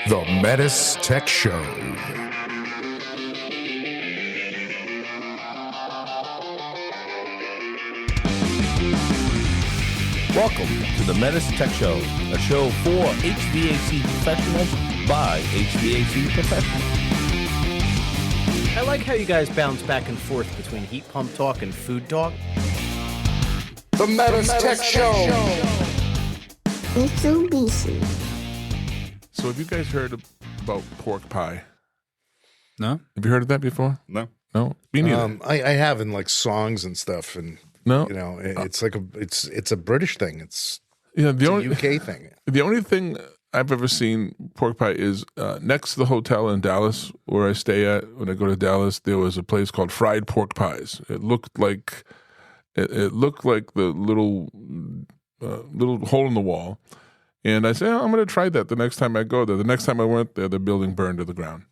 The Metis Tech Show. Welcome to the Metis Tech Show, a show for HVAC professionals by HVAC professionals. I like how you guys bounce back and forth between heat pump talk and food talk. The Metis Tech Show. Mitsubishi. So have you guys heard about pork pie? No? Have you heard of that before? No. No? Me neither. I have in like songs and stuff, and No? you know, it's like it's a British thing. It's Yeah, a UK thing. The only thing I've ever seen pork pie is next to the hotel in Dallas where I stay at. When I go to Dallas, there was a place called Fried Pork Pies. It looked like the little hole in the wall. And I said, I'm going to try that the next time I go there. The next time I went there, the building burned to the ground.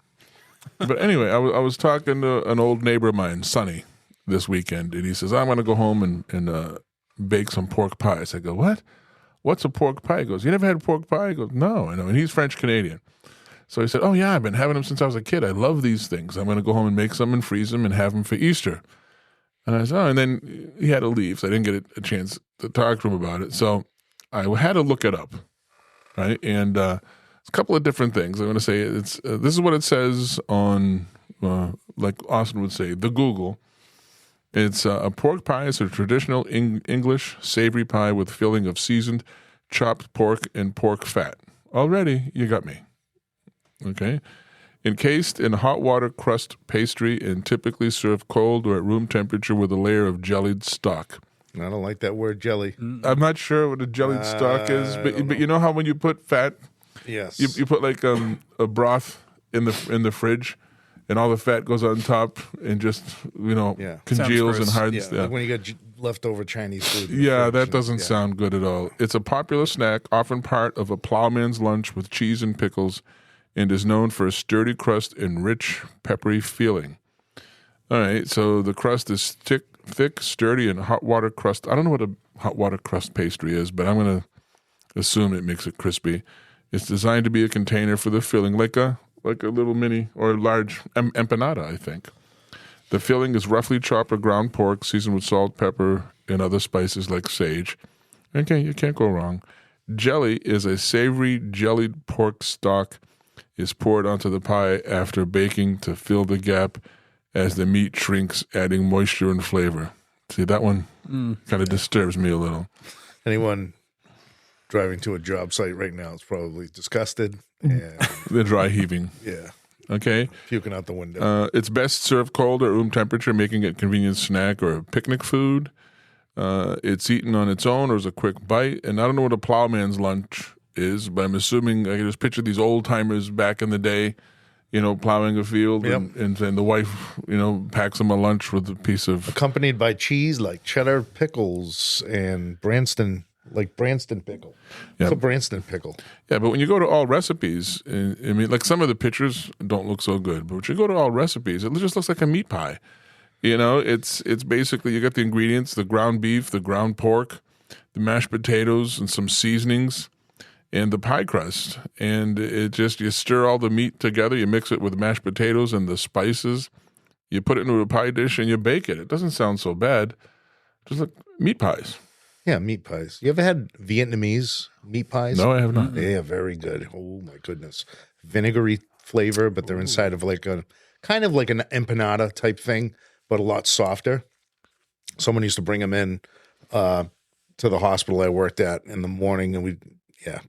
But anyway, I was talking to an old neighbor of mine, Sonny, this weekend, and he says, I'm going to go home and bake some pork pies. I go, what? What's a pork pie? He goes, you never had pork pie? I go, no, I know. And he's French-Canadian. So he said, oh, yeah, I've been having them since I was a kid. I love these things. I'm going to go home and make some and freeze them and have them for Easter. And I said, oh, and then he had to leave, so I didn't get a chance to talk to him about it. So I had to look it up, right? And it's a couple of different things. I'm going to say this is what it says on, like Austin would say, the Google. It's a pork pie is a traditional English savory pie with filling of seasoned chopped pork and pork fat. Already, you got me. Okay. Encased in hot water crust pastry and typically served cold or at room temperature with a layer of jellied stock. I don't like that word jelly. I'm not sure what a jellied stock is, but you know how when you put fat, Yes. you put like a broth in the fridge, and all the fat goes on top and just congeals and hardens. Like when you got leftover Chinese food. Yeah, that doesn't sound good at all. It's a popular snack, often part of a plowman's lunch with cheese and pickles, and is known for a sturdy crust and rich, peppery feeling. All right, so the crust is thick, sturdy, and hot water crust. I don't know what a hot water crust pastry is, but I'm going to assume it makes it crispy. It's designed to be a container for the filling, like a little mini or large empanada, I think. The filling is roughly chopped or ground pork, seasoned with salt, pepper, and other spices like sage. Okay, you can't go wrong. Jelly is a savory jellied pork stock is poured onto the pie after baking to fill the gap as the meat shrinks, adding moisture and flavor. See, that one kind of disturbs me a little. Anyone driving to a job site right now is probably disgusted. And The dry heaving. yeah, Okay. puking out the window. It's best served cold at room temperature, making it a convenient snack or a picnic food. It's eaten on its own or as a quick bite. And I don't know what a plowman's lunch is, but I'm assuming I can just picture these old timers back in the day, plowing a field, and the wife, packs them a lunch with a piece of. Accompanied by cheese like cheddar pickles and Branston pickle. Yeah. It's a Branston pickle. Yeah, but when you go to all recipes, I mean, like some of the pictures don't look so good, but when you go to all recipes, it just looks like a meat pie. It's basically you got the ingredients: the ground beef, the ground pork, the mashed potatoes, and some seasonings, and the pie crust. And you stir all the meat together. You mix it with mashed potatoes and the spices. You put it into a pie dish and you bake it. It doesn't sound so bad. Just like meat pies. Yeah, meat pies. You ever had Vietnamese meat pies? No, I have not. They are very good. Oh my goodness, vinegary flavor, but they're inside of like a kind of like an empanada type thing, but a lot softer. Someone used to bring them in to the hospital I worked at in the morning, and we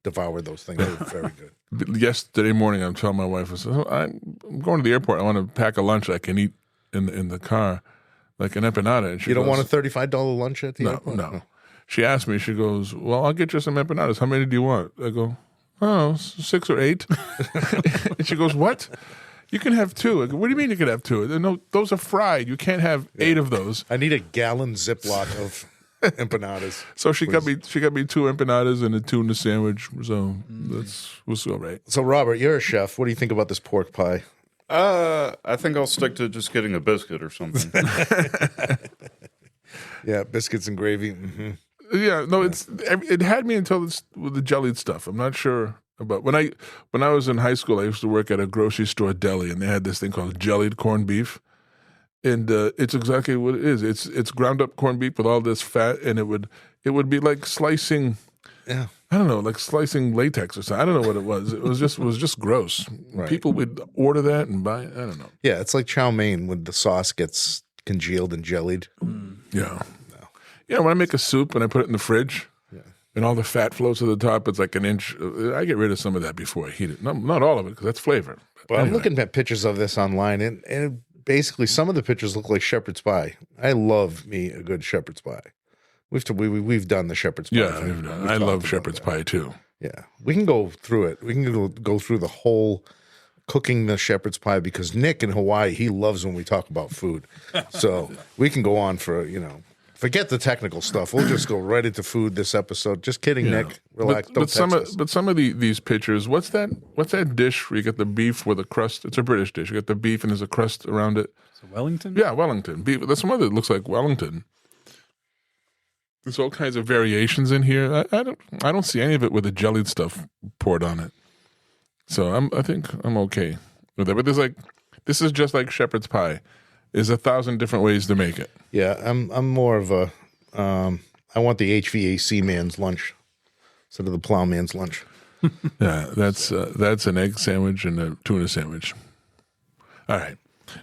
devoured those things. They were very good. Yesterday morning, I'm telling my wife, I said, I'm going to the airport. I want to pack a lunch I can eat in the car, like an empanada. And she You don't goes, want a $35 lunch at the airport? No. She asked me, she goes, well, I'll get you some empanadas. How many do you want? I go, 6 or 8. And she goes, what? You can have 2. I go, what do you mean you can have 2? No, those are fried. You can't have 8 of those. I need a gallon Ziploc of empanadas. So she got me 2 empanadas and a tuna sandwich. So we'll see all right. So Robert, you're a chef. What do you think about this pork pie? I think I'll stick to just getting a biscuit or something. Yeah, biscuits and gravy. Mm-hmm. Yeah, no, it had me until with the jellied stuff. I'm not sure But when I was in high school, I used to work at a grocery store deli, and they had this thing called jellied corned beef. And it's exactly what it is. It's ground up corned beef with all this fat, and it would be like slicing. Yeah. I don't know, like slicing latex or something. I don't know what it was. It was just gross. Right. People would order that and buy it. I don't know. Yeah, it's like chow mein when the sauce gets congealed and jellied. Yeah. Yeah, when I make a soup and I put it in the fridge and all the fat flows to the top, it's like an inch. I get rid of some of that before I heat it. Not all of it, because that's flavor. But I'm looking at pictures of this online, and basically some of the pictures look like shepherd's pie. I love me a good shepherd's pie. We've done the shepherd's pie. Yeah, thing. We've I talked love about shepherd's that. pie too. Yeah, we can go through it. We can go through the whole cooking the shepherd's pie, because Nick in Hawaii, he loves when we talk about food. So we can go on for, forget the technical stuff. We'll just go right into food this episode. Just kidding, Nick. Relax. But some of these pictures, what's that dish where you get the beef with a crust? It's a British dish. You get the beef and there's a crust around it. So Wellington? Yeah, Wellington. Beef. There's some other that looks like Wellington. There's all kinds of variations in here. I don't see any of it with the jellied stuff poured on it. So I think I'm okay with it. But this is just like shepherd's pie. There's 1,000 different ways to make it. Yeah, I'm more of a I want the HVAC man's lunch instead of the plowman's lunch. Yeah, that's an egg sandwich and a tuna sandwich. All right.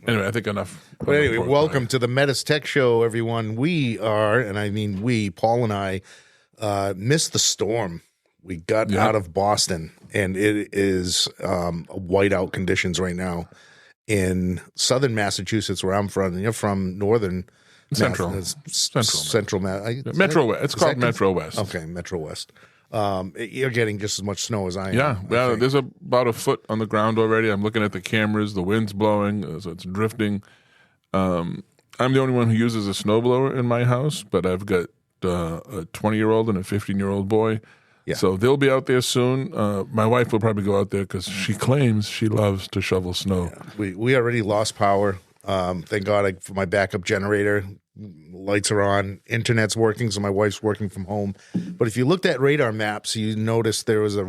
Anyway, I think enough. But anyway, welcome to the Metis Tech Show, everyone. We are, and I mean we, Paul and I, missed the storm. We got out of Boston, and it is whiteout conditions right now in southern Massachusetts, where I'm from. And you're from northern Central. Central Metro West. It's called Metro West. Okay, Metro West. You're getting just as much snow as I am. Yeah, I think. there's about a foot on the ground already. I'm looking at the cameras. The wind's blowing, so it's drifting. I'm the only one who uses a snowblower in my house, but I've got a 20-year-old and a 15-year-old boy. Yeah. So they'll be out there soon. My wife will probably go out there because she claims she loves to shovel snow. Yeah. We already lost power. Thank God for my backup generator. Lights are on. Internet's working, so my wife's working from home. But if you looked at radar maps, you noticed there was a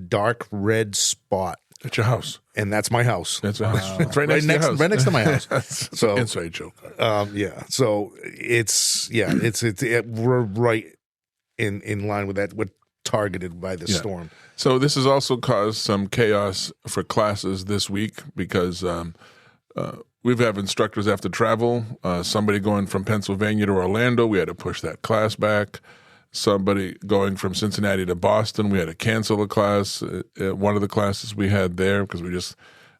dark red spot. At your house. And that's my house. That's a house. It's right next to your house. Right next to my house. That's So inside joke. yeah. So we're right in line with that. We're targeted by the storm. So this has also caused some chaos for classes this week because we've had instructors have to travel. Somebody going from Pennsylvania to Orlando, we had to push that class back. Somebody going from Cincinnati to Boston, we had to cancel a class. One of the classes we had there because we just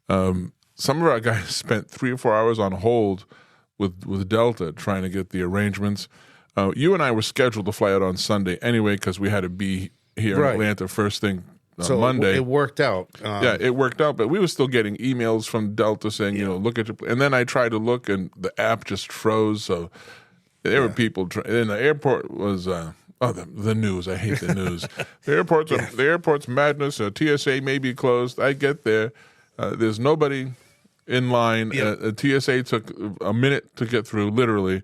some of our guys spent 3 or 4 hours on hold with Delta trying to get the arrangements. You and I were scheduled to fly out on Sunday anyway because we had to be here in Atlanta first thing on Monday. It worked out. Yeah, it worked out, but we were still getting emails from Delta saying, look at your. And then I tried to look, and the app just froze. So there were people. And the airport was. The news. I hate the news. The airport's madness. TSA may be closed. I get there. There's nobody in line. TSA took a minute to get through, literally.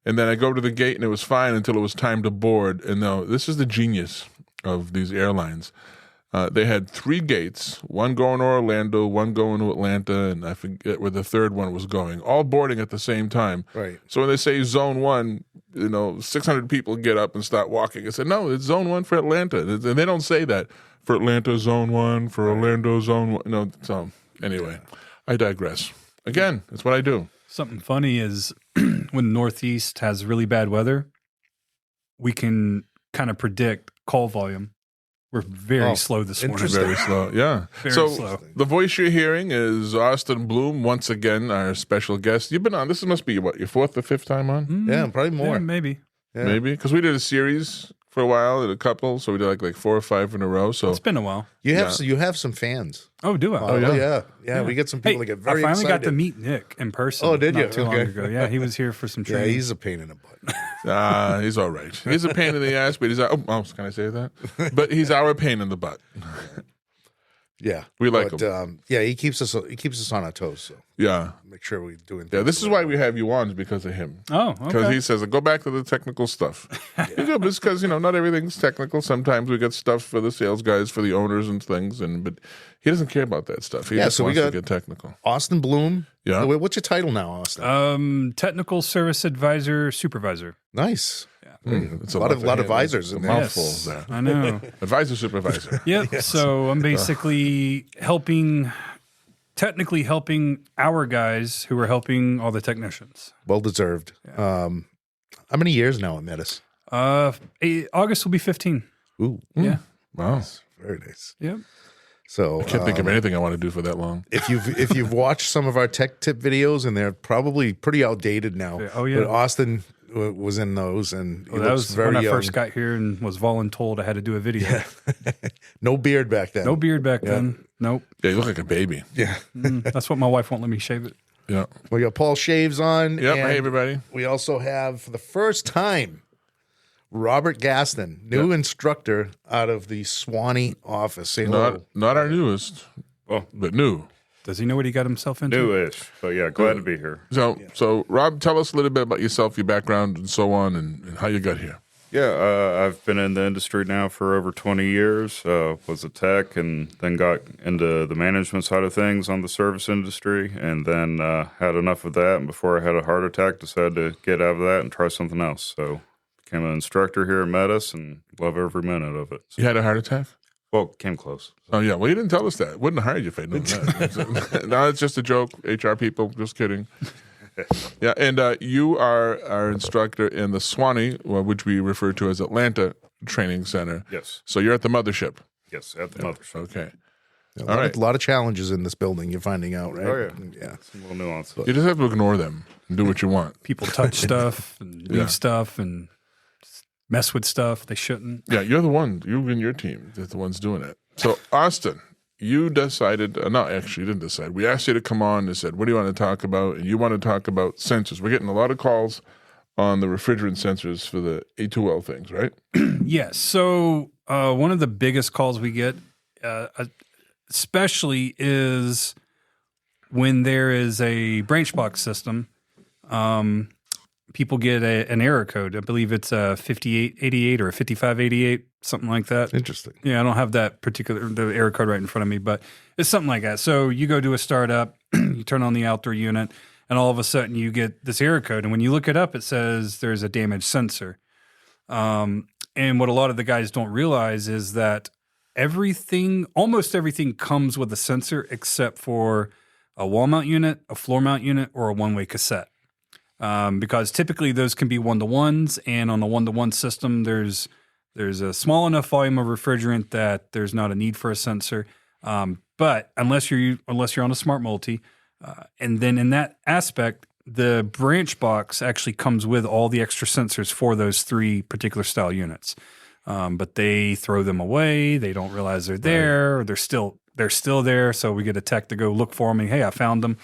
And then I go to the gate, and it was fine until it was time to board. And no, this is the genius of these airlines. They had 3 gates, one going to Orlando, one going to Atlanta, and I forget where the third one was going, all boarding at the same time. Right. So when they say zone 1, 600 people get up and start walking. I said, no, it's zone 1 for Atlanta. And they don't say that. For Atlanta, zone 1, for Orlando, zone 1. No, so anyway, I digress. Again, that's what I do. Something funny is when Northeast has really bad weather, we can kind of predict call volume. We're very slow this morning. Very slow, yeah. Very so slow. The voice you're hearing is Austin Blume, once again, our special guest. You've been on, this must be, your 4th or 5th time on? Yeah, probably more. Yeah, maybe. Yeah. Maybe, because we did a series for a while, did a couple, so we did like 4 or 5 in a row. So It's been a while. You have some fans. Oh, do I? Yeah. We get some people that get very I finally excited. got to meet Nick in person. Oh, did you? Not too long ago. Yeah, he was here for some Yeah, training. he's a pain in the butt. He's all right. He's a pain in the ass, but he's can I say that? But he's our pain in the butt. Yeah, We like him. Yeah, he keeps us on our toes. So Yeah. Make sure we're doing. Yeah, things this is right. why we have you on, is because of him. Oh, Because okay. he says, go back to the technical stuff. It's because, not everything's technical. Sometimes we get stuff for the sales guys, for the owners and things, but he doesn't care about that stuff. He just so we wants to got- get technical. Austin Blume. Yeah. What's your title now, Austin? Technical service advisor, supervisor. Nice. It's A lot of to handle. advisors It's a in there. mouthful Yes, there. I know. Advisor, supervisor. Yep. So I'm basically technically helping our guys who are helping all the technicians. Well deserved. How many years now at Metis? August will be 15. Ooh, Yeah. Wow. very nice. Yep. So I can't think of anything I want to do for that long. if you've watched some of our tech tip videos, and they're probably pretty outdated now. Oh, yeah. But Austin was in those, and he Well, that looks was very when I young. first got here and was voluntold I had to do a video. No beard back then. No beard back then. Nope. Yeah, you look like a baby. Yeah. That's what my wife won't let me shave it. Yeah. We got Paul Shaves on. Yep. and Hey, everybody. We also have, for the first time, Robert Gaston, new instructor out of the Swanee office. Say hello. Not our newest, Well, but new. Does he know what he got himself into? newish, but yeah, glad to be here. So Rob, tell us a little bit about yourself, your background, and so on, and how you got here. Yeah, I've been in the industry now for over 20 years. Was a tech, and then got into the management side of things on the service industry, and then had enough of that. And before I had a heart attack, decided to get out of that and try something else. So became an instructor here at Metis, and love every minute of it. You had a heart attack? Well, came close. Oh, yeah. Well, you didn't tell us that. Wouldn't have hired you if I'd known that. No, it's just a joke. HR people, just kidding. Yeah, and you are our instructor in the Swanee, which we refer to as Atlanta Training Center. Yes, So you're at the mothership. yes, at the mothership. Okay. A lot of challenges in this building, you're finding out, right? Oh, yeah. Yeah. Some little nuance. You just have to ignore them and do what you want. People touch stuff and leave Yeah. stuff and mess with stuff they shouldn't. Yeah, you're the one. You and your team, they're the ones doing it. So, Austin, you decided, no, actually, you didn't decide. We asked you to come on and said, what do you want to talk about? And you want to talk about sensors. We're getting a lot of calls on the refrigerant sensors for the A2L things, right? Yes. So one of the biggest calls we get, especially, is when there is a branch box system. People get an error code. I believe it's a 5888 or a 5588, something like that. Interesting. Yeah, I don't have the error code right in front of me, but it's something like that. So you go do a startup, you turn on the outdoor unit, and all of a sudden you get this error code. And when you look it up, it says there's a damaged sensor. And what a lot of the guys don't realize is that almost everything comes with a sensor except for a wall mount unit, a floor mount unit, or a one-way cassette. Because typically those can be one-to-ones, and on a one-to-one system, there's a small enough volume of refrigerant that there's not a need for a sensor. But unless you're on a smart multi, and then in that aspect, the branch box actually comes with all the extra sensors for those three particular style units. But they throw them away. They don't realize they're there. Or they're still there. So we get a tech to go look for them. And, hey, I found them.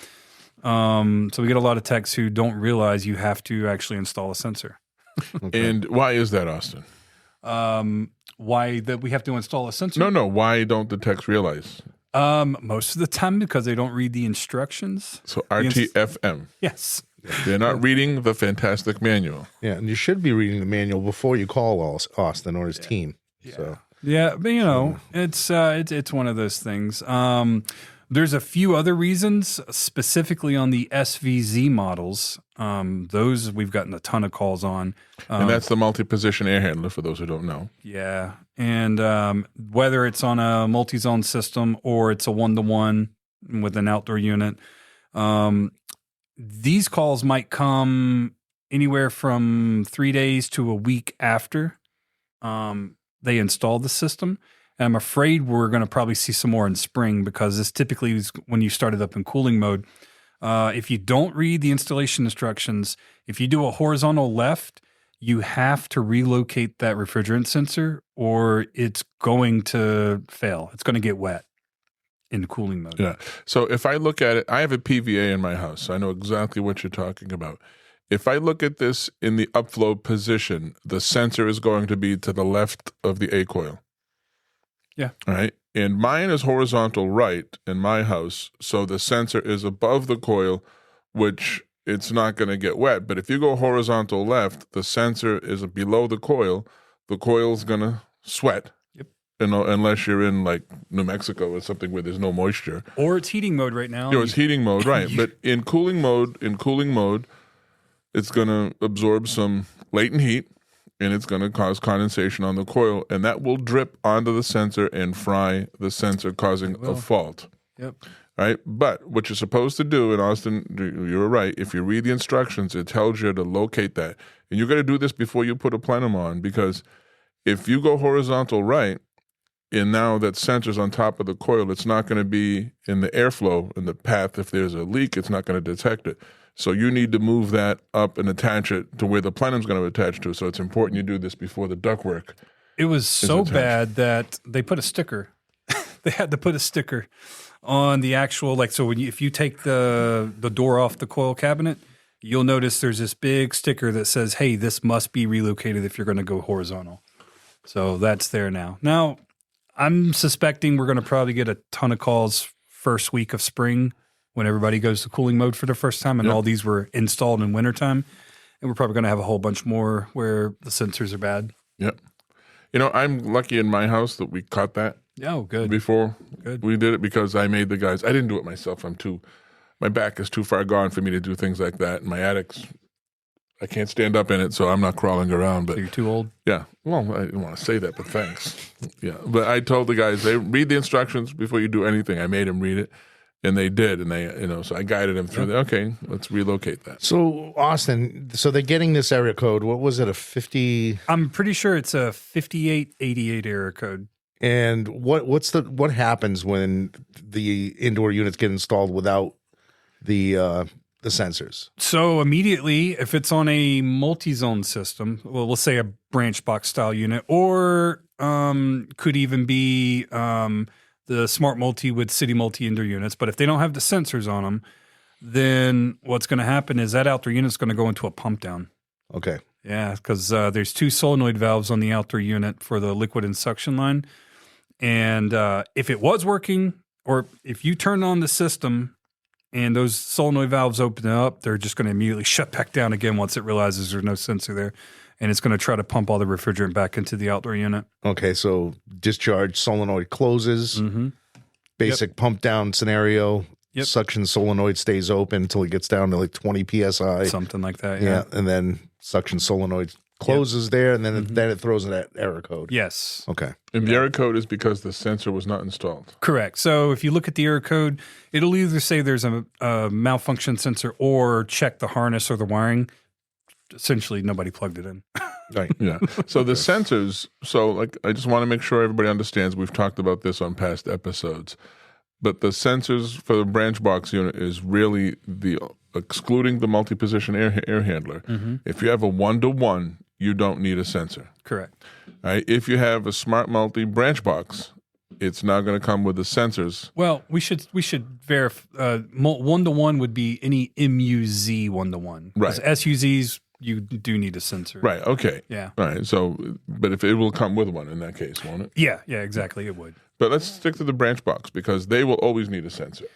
So we get a lot of techs who don't realize you have to actually install a sensor. And why is that, Austin? Why that we have to install a sensor? No. Why don't the techs realize? Most of the time because they don't read the instructions. So RTFM. Yes. They're not reading the fantastic manual. Yeah, and you should be reading the manual before you call Austin or his team. So Yeah, but it's one of those things. There's a few other reasons, specifically on the SVZ models. Those we've gotten a ton of calls on. And that's the multi-position air handler, for those who don't know. Yeah. And whether it's on a multi-zone system or it's a one-to-one with an outdoor unit, these calls might come anywhere from 3 days to a week after they install the system. And I'm afraid we're going to probably see some more in spring because this typically is when you start it up in cooling mode. If you don't read the installation instructions, if you do a horizontal left, you have to relocate that refrigerant sensor or it's going to fail. It's going to get wet in cooling mode. Yeah. So if I look at it, I have a PVA in my house. So I know exactly what you're talking about. If I look at this in the upflow position, the sensor is going to be to the left of the A coil. Yeah. All right. And mine is horizontal right in my house, so the sensor is above the coil, which it's not going to get wet. But if you go horizontal left, the sensor is below the coil. The coil's going to sweat. Yep. Unless you're in like New Mexico or something where there's no moisture. Or it's heating mode right now. It's heating mode, right? But in cooling mode, it's going to absorb some latent heat, and it's going to cause condensation on the coil, and that will drip onto the sensor and fry the sensor, causing a fault. Yep. Right? But what you're supposed to do, and Austin, you're right, if you read the instructions, it tells you to locate that. And you're going to do this before you put a plenum on, because if you go horizontal right, and now that sensor's on top of the coil, it's not going to be in the airflow, in the path. If there's a leak, it's not going to detect it. So you need to move that up and attach it to where the plenum's going to attach to. So it's important you do this before the ductwork. It was so bad that they put a sticker. They had to put a sticker on the actual, like, so if you take the door off the coil cabinet, you'll notice there's this big sticker that says, hey, this must be relocated if you're going to go horizontal. So that's there now. Now, I'm suspecting we're going to probably get a ton of calls first week of spring when everybody goes to cooling mode for the first time, and all these were installed in wintertime. And we're probably going to have a whole bunch more where the sensors are bad. Yep. You know, I'm lucky in my house that we caught that. Oh, good. Before Good. we did it, because I made the guys. I didn't do it myself. My back is too far gone for me to do things like that. And my attic's, I can't stand up in it, so I'm not crawling around. But So you're too old? yeah, well, I didn't want to say that, but thanks. Yeah, but I told the guys, they read the instructions before you do anything. I made them read it. And they did, and so I guided them through. Okay, let's relocate that. So, Austin, so they're getting this area code. What was it, a 50? I'm pretty sure it's a 5888 error code. And what happens when the indoor units get installed without the sensors? So immediately, if it's on a multi-zone system, well, we'll say a branch box style unit, or could even be the smart multi with city multi indoor units. But if they don't have the sensors on them, then what's going to happen is that outdoor unit's going to go into a pump down. Okay. Yeah, because there's two solenoid valves on the outdoor unit for the liquid and suction line. And if it was working, or if you turn on the system and those solenoid valves open up, they're just going to immediately shut back down again once it realizes there's no sensor there. And it's going to try to pump all the refrigerant back into the outdoor unit. Okay, so discharge solenoid closes, basic pump down scenario. Yep. Suction solenoid stays open until it gets down to like 20 psi. Something like that, Yeah, and then suction solenoid closes there, and then it throws in that error code. Yes. Okay. And the error code is because the sensor was not installed. Correct. So if you look at the error code, it'll either say there's a malfunction sensor or check the harness or the wiring. Essentially, nobody plugged it in. Right. Yeah. So the sensors, I just want to make sure everybody understands, we've talked about this on past episodes, but the sensors for the branch box unit is really excluding the multi-position air handler. If you have a 1-to-1, you don't need a sensor. Correct. All right? If you have a smart multi branch box, it's now going to come with the sensors. Well, we should verify. 1-to-1 would be any MUZ 1-to-1. Right. SUZs, you do need a sensor. Right. Okay. Yeah. All right. So, but if it will come with one in that case, won't it? Yeah, exactly. It would. But let's stick to the branch box because they will always need a sensor.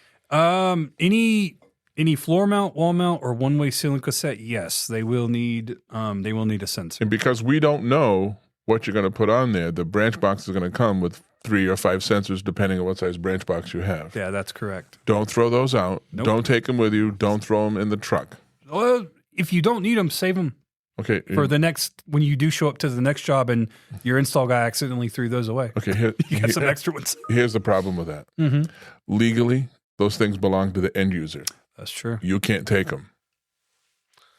Any floor mount, wall mount, or one-way ceiling cassette, yes, they will need a sensor. And because we don't know what you're going to put on there, the branch box is going to come with 3 or 5 sensors depending on what size branch box you have. Yeah, that's correct. Don't throw those out. Nope. Don't take them with you. Don't throw them in the truck. Well, if you don't need them, save them. Okay. For the next, when you do show up to the next job and your install guy accidentally threw those away. Okay. You got some extra ones. Here's the problem with that. Legally, those things belong to the end user. That's true. You can't take them.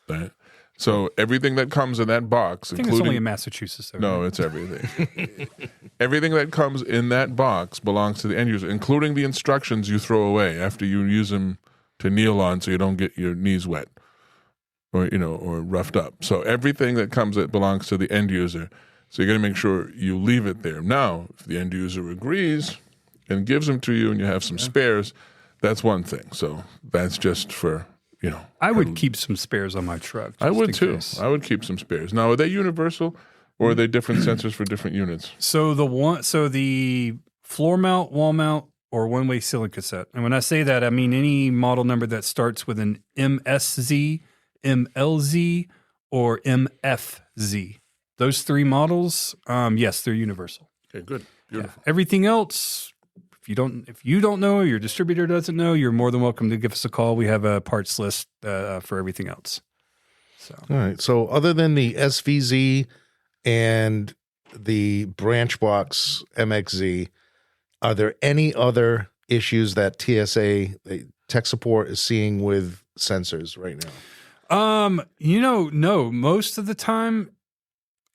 Right? So everything that comes in that box, I think it's only in Massachusetts. Though, no, right? it's everything. Everything that comes in that box belongs to the end user, including the instructions you throw away after you use them to kneel on so you don't get your knees wet or roughed up. So everything that comes that belongs to the end user. So you're going to make sure you leave it there. Now, if the end user agrees and gives them to you and you have some spares, that's one thing. So that's just for, I would keep some spares on my truck. I would in too. case. I would keep some spares. Now, are they universal or are they different sensors for different units? So the floor mount, wall mount, or one-way ceiling cassette. And when I say that, I mean any model number that starts with an MSZ, MLZ, or MFZ. Those 3 models, yes, they're universal. Okay, good. Beautiful. Yeah. Everything else, if you don't know, your distributor doesn't know, you're more than welcome to give us a call. We have a parts list for everything else. So, All right. So other than the SVZ and the branch box MXZ, are there any other issues that TSA tech support is seeing with sensors right now? No. Most of the time,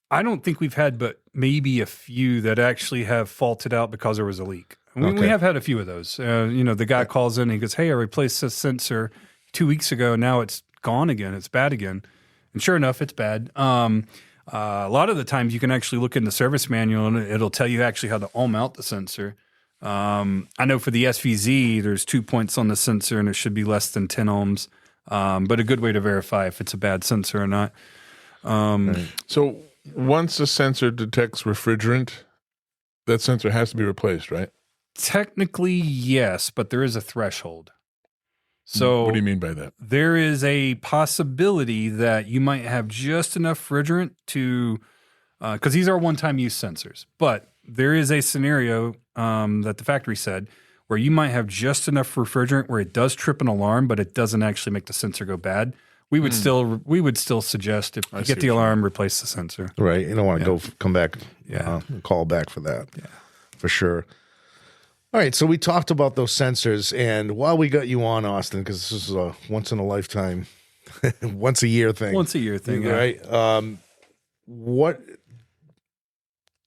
I don't think we've had but maybe a few that actually have faulted out because there was a leak. We have had a few of those. The guy calls in and he goes, "Hey, I replaced this sensor 2 weeks ago. Now it's gone again. It's bad again." And sure enough, it's bad. A lot of the times you can actually look in the service manual and it'll tell you actually how to mount the sensor. I know for the SVZ, there's 2 points on the sensor and it should be less than 10 ohms. But a good way to verify if it's a bad sensor or not. So once a sensor detects refrigerant, that sensor has to be replaced, right? Technically, yes, but there is a threshold. So what do you mean by that? There is a possibility that you might have just enough refrigerant to, because these are one-time use sensors, but there is a scenario that the factory said where you might have just enough refrigerant where it does trip an alarm, but it doesn't actually make the sensor go bad. We would still suggest if you get the alarm, replace the sensor. Right. You don't want to come back, Yeah. call back for that. Yeah. For sure. All right. So we talked about those sensors, and while we got you on, Austin, because this is a once in a lifetime, once a year thing. Once a year thing, yeah. Right.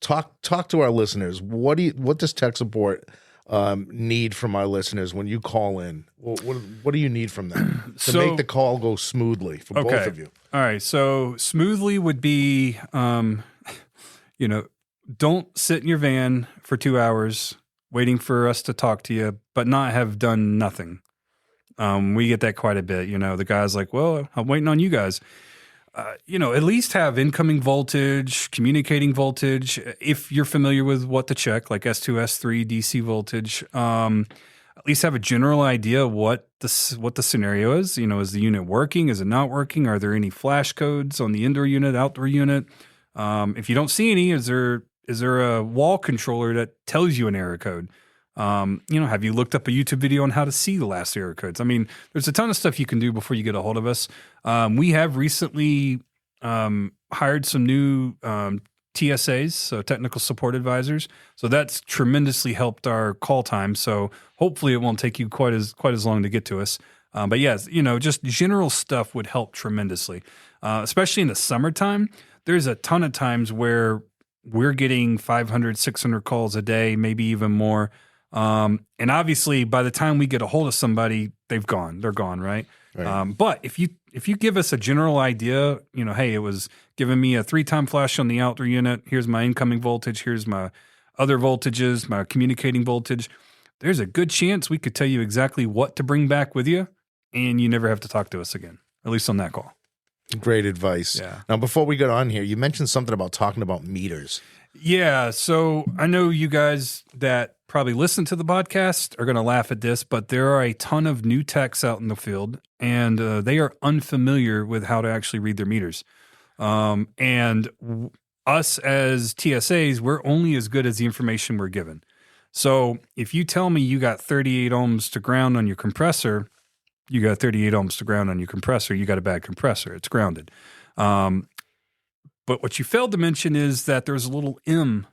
Talk to our listeners. What does tech support need from our listeners when you call in? What do you need from them to make the call go smoothly for both of you? All right. So smoothly would be, don't sit in your van for 2 hours waiting for us to talk to you, but not have done nothing. We get that quite a bit. The guy's like, "Well, I'm waiting on you guys." At least have incoming voltage, communicating voltage. If you're familiar with what to check, like S2, S3, DC voltage, at least have a general idea what the scenario is. Is the unit working? Is it not working? Are there any flash codes on the indoor unit, outdoor unit? If you don't see any, is there a wall controller that tells you an error code? Have you looked up a YouTube video on how to see the last error codes? I mean, there's a ton of stuff you can do before you get a hold of us. We have recently hired some new TSAs, so technical support advisors. So that's tremendously helped our call time. So hopefully it won't take you quite as long to get to us. But yes, just general stuff would help tremendously, especially in the summertime. There's a ton of times where we're getting 500, 600 calls a day, maybe even more. And obviously by the time we get a hold of somebody, they're gone, right? But if you give us a general idea, hey, it was giving me a 3-time flash on the outdoor unit. Here's my incoming voltage. Here's my other voltages, my communicating voltage. There's a good chance we could tell you exactly what to bring back with you, and you never have to talk to us again, at least on that call. Great advice. Yeah. Now, before we get on here, you mentioned something about talking about meters. Yeah. So I know you guys that probably listen to the podcast are going to laugh at this, but there are a ton of new techs out in the field, and they are unfamiliar with how to actually read their meters. Us as TSAs, we're only as good as the information we're given. So if you tell me you got 38 ohms to ground on your compressor, you got 38 ohms to ground on your compressor, you got a bad compressor. It's grounded. But what you failed to mention is that there's a little M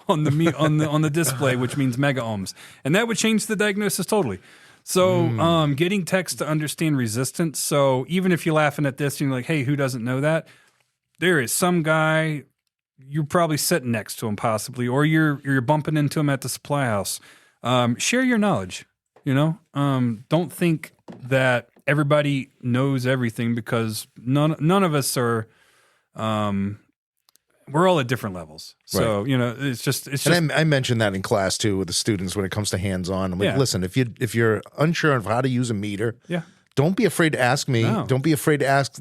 on the display, which means mega ohms, and that would change the diagnosis totally. So getting techs to understand resistance. So even if you're laughing at this and you're like, "Hey, who doesn't know that?" There is some guy you're probably sitting next to him, possibly, or you're bumping into him at the supply house. Share your knowledge. Don't think that everybody knows everything, because none of us are. We're all at different levels. So, it's just. And I mentioned that in class too with the students when it comes to hands-on. I'm like, listen, if you're unsure of how to use a meter, don't be afraid to ask me. No. Don't be afraid to ask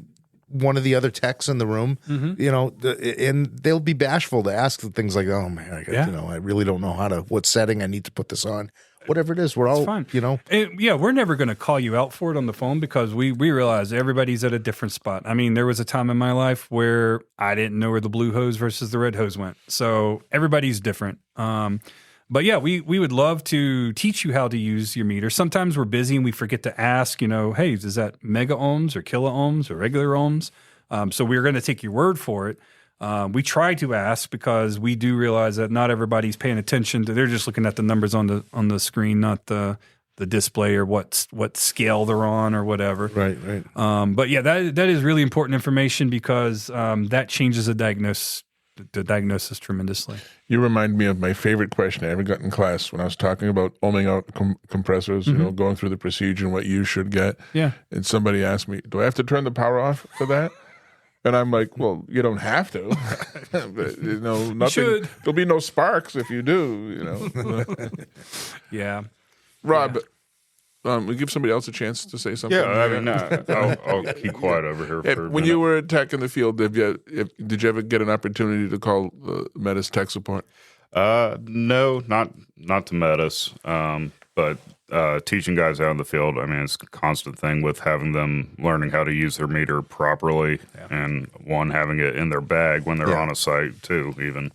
one of the other techs in the room, you know, and they'll be bashful to ask things like, "Oh man, you know, I really don't know what setting I need to put this on." Whatever it is, we're all fine. You know. And, yeah, we're never going to call you out for it on the phone because we realize everybody's at a different spot. I mean, there was a time in my life where I didn't know where the blue hose versus the red hose went. So everybody's different. But yeah, we would love to teach you how to use your meter. Sometimes we're busy and we forget to ask, you know, hey, is that mega ohms or kilo ohms or regular ohms? So we're going to take your word for it. We try to ask because we do realize that not everybody's paying attention to. They're just looking at the numbers on the screen, not the display or what scale they're on or whatever. Right. But yeah, that is really important information because that changes the diagnosis tremendously. You remind me of my favorite question I ever got in class when I was talking about ohming out compressors, you know, going through the procedure and what you should get. Yeah. And somebody asked me, do I have to turn the power off for that? And I'm like, well, you don't have to. But, you know, nothing. There'll be no sparks if you do, you know. Yeah. Rob, we give somebody else a chance to say something. Yeah, I mean, I'll keep quiet over here for a When minute. you were a tech in the field, did you ever get an opportunity to call Metis tech support? No, not to Metis, but teaching guys out in the field. I mean, it's a constant thing with having them learning how to use their meter properly, and having it in their bag when they're on a site too. Even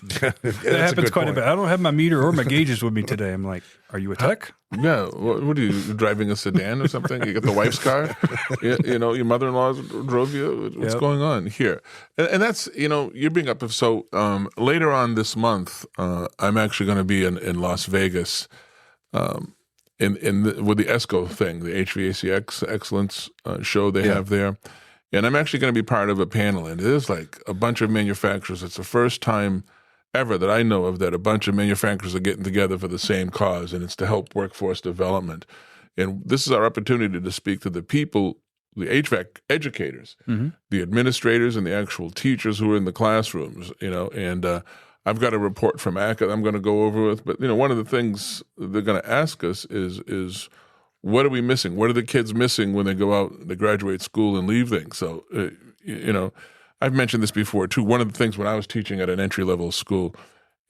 That happens quite a bit. I don't have my meter or my gauges with me today. I'm like, are you a tech? Yeah. What are you driving, a sedan or something? You got the wife's car? You know, your mother-in-law drove you? What's going on here? And that's, you know, you bring up, so later on this month, I'm actually going to be in Las Vegas with the ESCO thing, the HVAC Excellence show they have there. And I'm actually going to be part of a panel, and it is like a bunch of manufacturers. It's the first time ever that I know of that a bunch of manufacturers are getting together for the same cause, and it's to help workforce development. And this is our opportunity to speak to the people, the HVAC educators, the administrators, and the actual teachers who are in the classrooms, you know, and I've got a report from ACA I'm going to go over with. But, you know, one of the things they're going to ask us is what are we missing? What are the kids missing when they go out, they graduate school and leave things? So, you know, I've mentioned this before, too. One of the things when I was teaching at an entry-level school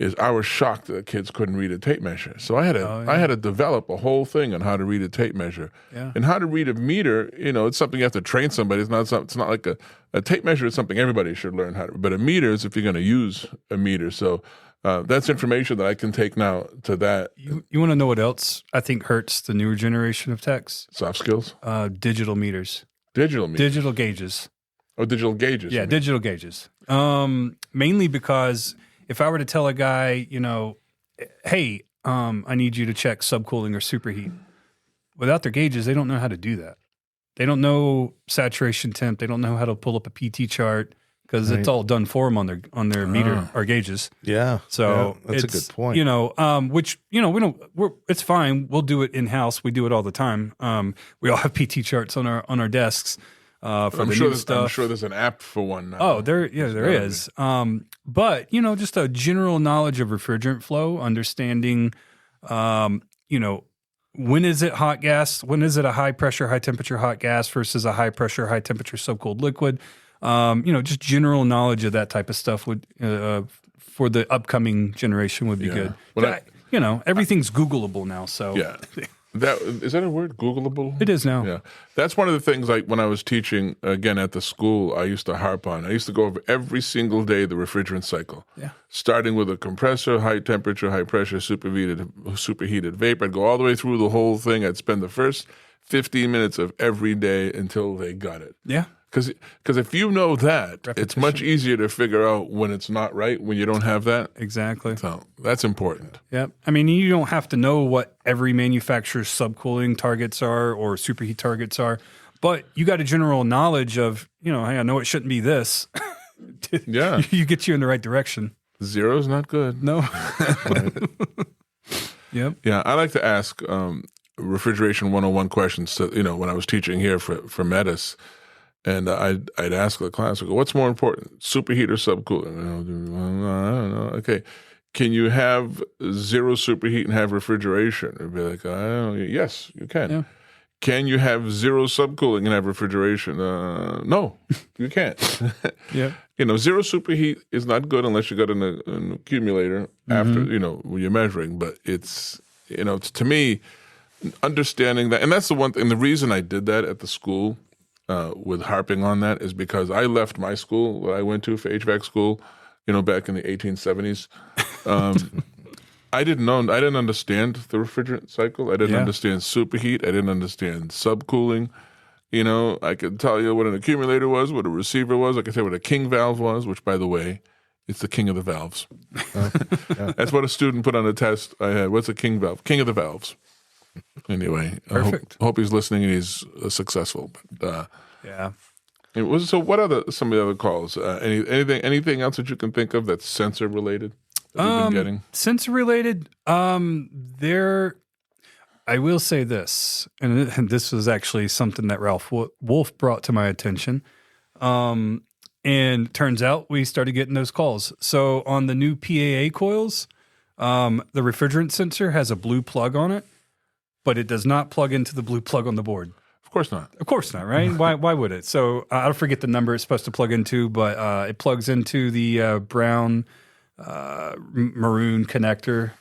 is I was shocked that kids couldn't read a tape measure. So I had to develop a whole thing on how to read a tape measure. Yeah. And how to read a meter, you know, it's something you have to train somebody. It's not like a tape measure is something everybody should learn how to, but a meter is if you're going to use a meter. So that's information that I can take now to that. You want to know what else I think hurts the newer generation of techs? Soft skills? Digital meters. Digital meters? Digital gauges. Oh, digital gauges. Yeah, digital gauges. Mainly because if I were to tell a guy, you know, hey, I need you to check subcooling or superheat, without their gauges, they don't know how to do that. They don't know saturation temp. They don't know how to pull up a PT chart because it's all done for them on their meter or gauges. Yeah. So that's a good point. You know, which, you know, it's fine. We'll do it in house. We do it all the time. We all have PT charts on our desks. For the new stuff. I'm sure there's an app for one now. Oh, there is. But, you know, just a general knowledge of refrigerant flow, understanding, you know, when is it hot gas? When is it a high pressure, high temperature hot gas versus a high pressure, high temperature subcooled liquid? You know, just general knowledge of that type of stuff would, for the upcoming generation would be good. Well, you know, everything's Googleable now. So yeah. Is that a word? Googleable? It is now. Yeah. That's one of the things, like when I was teaching, again, at the school, I used to harp on. I used to go over every single day the refrigerant cycle. Yeah. Starting with a compressor, high temperature, high pressure, superheated vapor. I'd go all the way through the whole thing. I'd spend the first 15 minutes of every day until they got it. Yeah. Because if you know that, it's much easier to figure out when it's not right, when you don't have that. Exactly. So that's important. Yep. I mean, you don't have to know what every manufacturer's subcooling targets are or superheat targets are, but you got a general knowledge of, you know, hey, I know it shouldn't be this. Yeah. You get you in the right direction. Zero's not good. No. Yep. Yeah, I like to ask refrigeration 101 questions to, you know, when I was teaching here for Metis. And I'd ask the class, I go, what's more important, superheat or subcooling? I don't know. Okay, can you have zero superheat and have refrigeration? It'd be like, yes, you can. Yeah. can you have zero subcooling and have refrigeration? No, you can't. Yeah. Zero superheat is not good unless you got an accumulator after, when you're measuring. But it's, to me, understanding that, and that's the one thing, and the reason I did that at the school with harping on that is because I left my school that I went to for HVAC school, back in the 1870s. I didn't understand the refrigerant cycle. I didn't understand superheat. I didn't understand subcooling. I could tell you what an accumulator was, what a receiver was. I could tell you what a king valve was, which, by the way, it's the king of the valves. That's what a student put on a test I had. What's a king valve? King of the valves. Anyway, Perfect. I hope he's listening and he's successful. But, Yeah. So what are some of the other calls? Anything else that you can think of that's sensor related? That we've been getting? Sensor related, I will say this, and this was actually something that Ralph Wolf brought to my attention. And turns out we started getting those calls. So on the new PAA coils, the refrigerant sensor has a blue plug on it, but it does not plug into the blue plug on the board. Of course not. Of course not, right? Why would it? So I forget the number it's supposed to plug into, but it plugs into the brown maroon connector.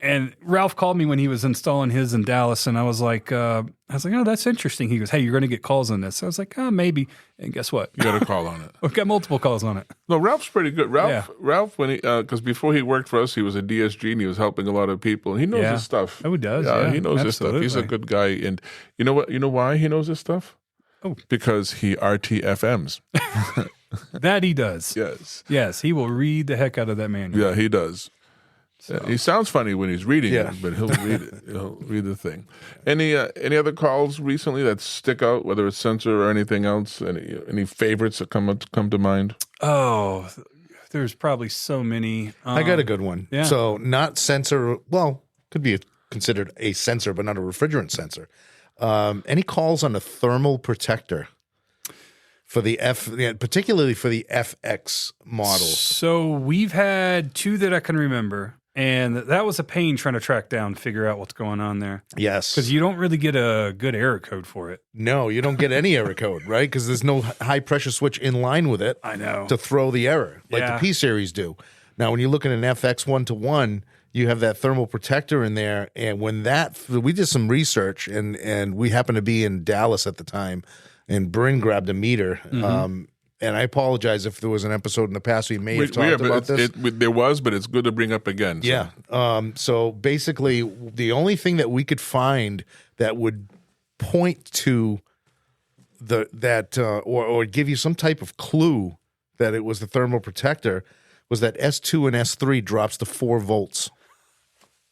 And Ralph called me when he was installing his in Dallas, and I was like, oh, that's interesting. He goes, hey, you're going to get calls on this. I was like, oh, maybe. And guess what? You got a call on it. We've got multiple calls on it. No, Ralph's pretty good. Ralph, when he because before he worked for us, he was a DSG and he was helping a lot of people. And he knows his stuff. Oh, he does. Yeah, he knows his stuff. He's a good guy. And you know what? You know why he knows his stuff? Oh, because he RTFMs. That he does. Yes, he will read the heck out of that manual. Yeah, he does. So. He sounds funny when he's reading it, but he'll read it. He'll read the thing. Any other calls recently that stick out, whether it's sensor or anything else? Any favorites that come to mind? Oh, there's probably so many. I got a good one. Yeah. So not sensor. Well, could be considered a sensor, but not a refrigerant sensor. Any calls on a thermal protector for the particularly for the FX model? So we've had two that I can remember. And that was a pain trying to track down, figure out what's going on there. Yes. Because you don't really get a good error code for it. No, you don't get any error code, right? Because there's no high pressure switch in line with it. I know. To throw the error like Yeah. the P series do. Now, when you look at an FX 1-to-1, you have that thermal protector in there. And when we did some research and we happened to be in Dallas at the time, and Bryn grabbed a meter. And I apologize if there was an episode in the past we may have talked about this. There was, but it's good to bring up again. So. Yeah. So basically, the only thing that we could find that would point to or give you some type of clue that it was the thermal protector was that S2 and S3 drops to 4 volts.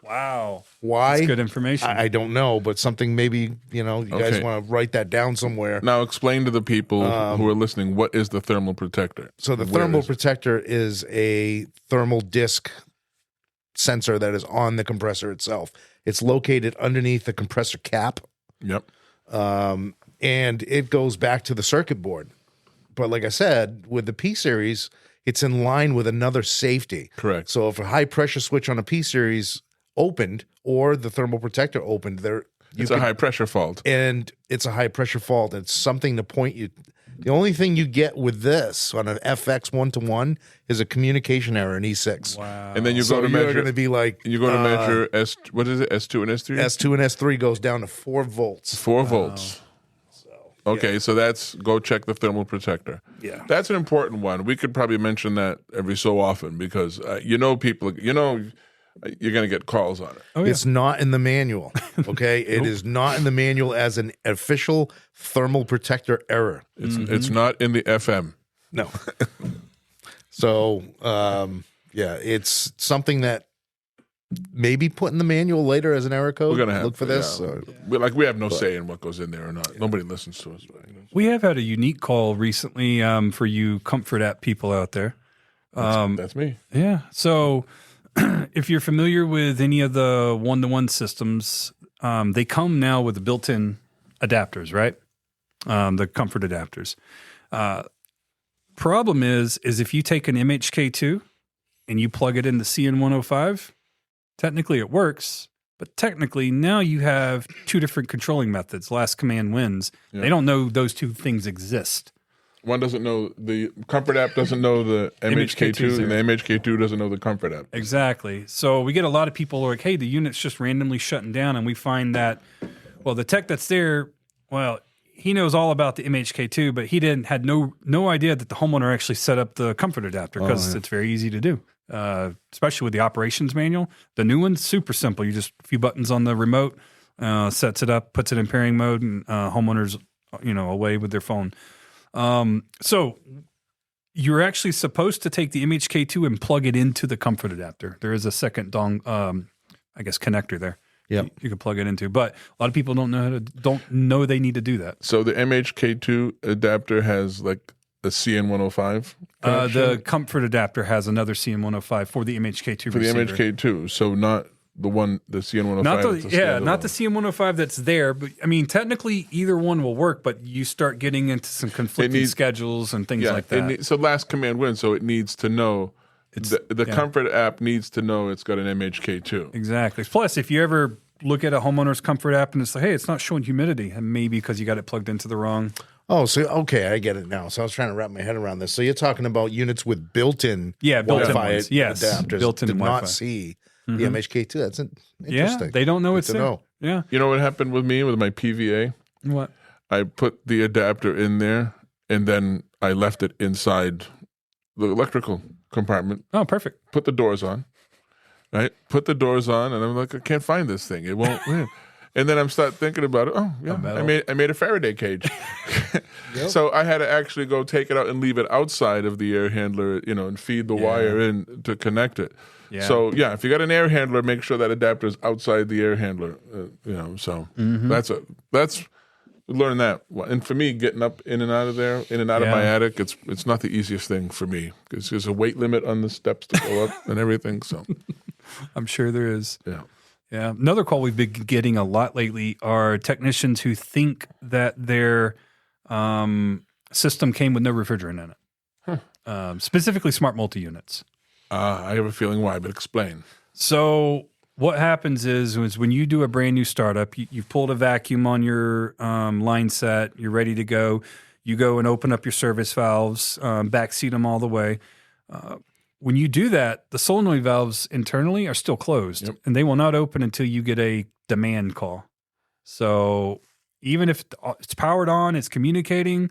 Wow. Why? That's good information. I don't know, but something maybe, you guys want to write that down somewhere. Now explain to the people who are listening, what is the thermal protector? So the thermal protector is a thermal disc sensor that is on the compressor itself. It's located underneath the compressor cap. Yep. And it goes back to the circuit board. But like I said, with the P series, it's in line with another safety. Correct. So if a high pressure switch on a P series opened or the thermal protector opened, it's a high pressure fault. And it's a high pressure fault. It's something to point you. The only thing you get with this on an FX 1-to-1 is a communication error in E6. Wow. And then you So go to you're measure. going to be like You go to measure what is it? S2 and S3. S2 and S3 goes down to 4 volts. 4 volts. Okay, so go check the thermal protector. Yeah. That's an important one. We could probably mention that every so often because people, you're going to get calls on it. Oh, yeah. It's not in the manual, okay? It is not in the manual as an official thermal protector error. It's not in the FM. No. So, it's something that maybe put in the manual later as an error code. We're going to look for this. We have no say in what goes in there or not. Nobody listens to us. We have had a unique call recently for you Comfort app people out there. That's me. Yeah. So if you're familiar with any of the 1-to-1 systems, they come now with the built-in adapters, right? The Comfort adapters. Problem is if you take an MHK2 and you plug it into CN105, technically it works, But technically, now you have two different controlling methods. Last command wins. Yeah. They don't know those two things exist. One doesn't know, the Comfort app doesn't know the MHK2, and the MHK2 doesn't know the Comfort app. Exactly. So we get a lot of people who are like, hey, the unit's just randomly shutting down, and we find that, well, the tech that's there, well, he knows all about the MHK2, but he had no idea that the homeowner actually set up the Comfort adapter, because it's very easy to do, especially with the operations manual. The new one's super simple. You just a few buttons on the remote, sets it up, puts it in pairing mode, and homeowners, away with their phone. So you're actually supposed to take the MHK2 and plug it into the Comfort adapter. There is a second connector there. Yeah, you can plug it into, but a lot of people don't know they need to do that. So the MHK2 adapter has like a CN105. The Comfort adapter has another CN105 for the MHK2 for receiver. the MHK2. So not the CN105. Not the CN105 that's there. But I mean, technically, either one will work. But you start getting into some conflicting schedules and things like that. So last command wins. So it needs to know. The Comfort app needs to know it's got an MHK2. Exactly. Plus, if you ever look at a homeowner's Comfort app and it's like, hey, it's not showing humidity, and maybe because you got it plugged into the wrong. Oh, so okay, I get it now. So I was trying to wrap my head around this. So you're talking about units with built-in Wi-Fi adapters. Built-in did Wi-Fi. Not see the MHK2. That's interesting. Yeah, they don't know it's there. Know. Yeah. You know what happened with me with my PVA? What? I put the adapter in there, and then I left it inside the electrical compartment. Oh, perfect. Put the doors on, right? Put the doors on, and I'm like, I can't find this thing. It won't. And then I'm start thinking about it. Oh, yeah, I made a Faraday cage. Yep. So I had to actually go take it out and leave it outside of the air handler, and feed the wire in to connect it. Yeah. So if you got an air handler, make sure that adapter is outside the air handler. So that's learn that. And for me, getting up in and out of there, in and out of my attic, it's not the easiest thing for me because there's a weight limit on the steps to go up and everything. So I'm sure there is. Yeah. Yeah. Another call we've been getting a lot lately are technicians who think that their system came with no refrigerant in it, specifically smart multi-units. I have a feeling why, but explain. So what happens is when you do a brand new startup, you've pulled a vacuum on your line set, you're ready to go. You go and open up your service valves, backseat them all the way. When you do that, the solenoid valves internally are still closed, and they will not open until you get a demand call. So even if it's powered on, it's communicating,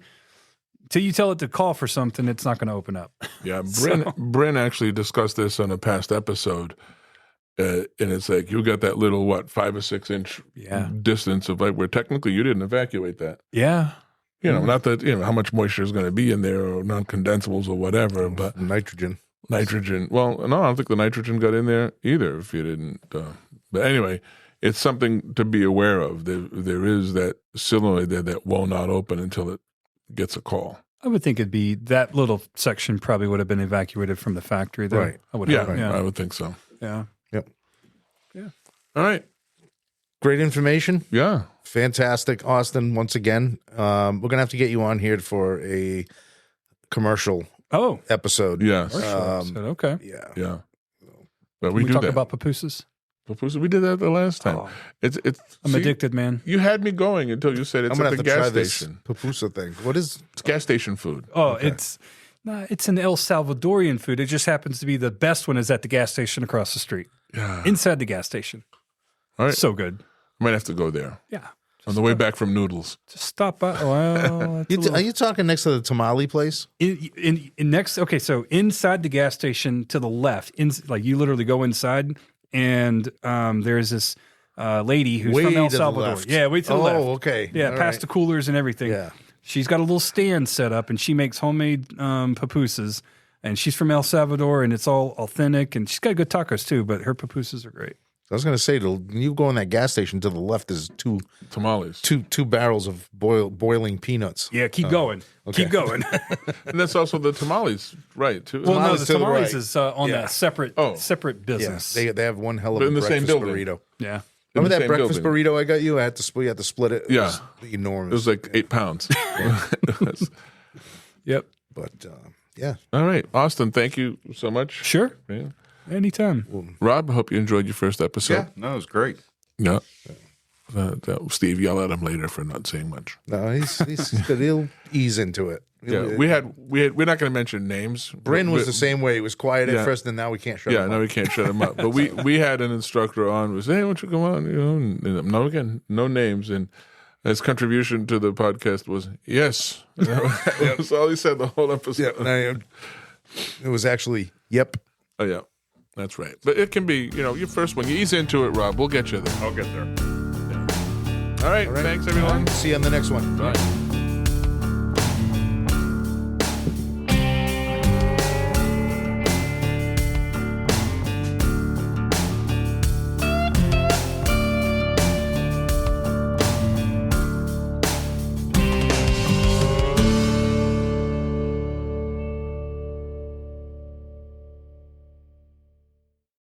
until you tell it to call for something, it's not going to open up. Yeah, Bryn actually discussed this on a past episode, and it's like you got that little 5 or 6 inch distance of where technically you didn't evacuate that. Yeah. Not that how much moisture is going to be in there or non-condensables or whatever, but Nitrogen. Well, no, I don't think the nitrogen got in there either if you didn't. But anyway, it's something to be aware of. There is that solenoid there that will not open until it gets a call. I would think it'd be that little section probably would have been evacuated from the factory there. Right. I would I would think so. Yeah. Yep. Yeah. All right. Great information. Yeah. Fantastic. Austin, once again, we're going to have to get you on here for a commercial episode. Yes. Okay. Yeah. Yeah. But we Can we do talk that. about papooses? Papooses? We did that the last time. Oh. I'm addicted, man. You had me going until you said it's at the gas station. Papusa thing. What is It's gas station food. Oh, okay. It's an El Salvadorian food. It just happens to be the best one is at the gas station across the street. Yeah. Inside the gas station. All right. So good. Might have to go there. Yeah. On the way back from Noodles. Just stop by. Well, are you talking next to the tamale place? In next? Okay, so inside the gas station to the left, you literally go inside, and there's this lady who's from El Salvador. Yeah, way to the left. Oh, okay. Yeah, past the coolers and everything. Yeah. She's got a little stand set up, and she makes homemade pupusas. And she's from El Salvador, and it's all authentic. And she's got good tacos too, but her pupusas are great. I was going to say, when you go in that gas station to the left, there's two tamales, two barrels of boiling peanuts. Yeah, keep going. Okay. Keep going. And that's also the tamales, right? Too. Well, no, the tamales is on that separate business. Yeah. They have one hell of a breakfast burrito. Yeah. Remember that breakfast burrito I got you? I had to split it. Yeah. It was enormous. It was like 8 pounds. Yep. But yeah. All right, Austin. Thank you so much. Sure. Yeah. Anytime. Rob, I hope you enjoyed your first episode. Yeah, no, it was great. Yeah. Steve, yell at him later for not saying much. No, he's good. He'll ease into it. Yeah, we're not going to mention names. Bryn was the same way. He was quiet Yeah. at first, and now we can't shut him Yeah, up. no, we can't shut him up. But we had an instructor on who said, "Hey, why don't you come on?" No names, and his contribution to the podcast was yes. That's all he said the whole episode. Yeah, it was actually yep. Oh yeah, that's right. But it can be, your first one. You ease into it, Rob. We'll get you there. I'll get there. All right. Thanks, everyone. See you on the next one. Bye.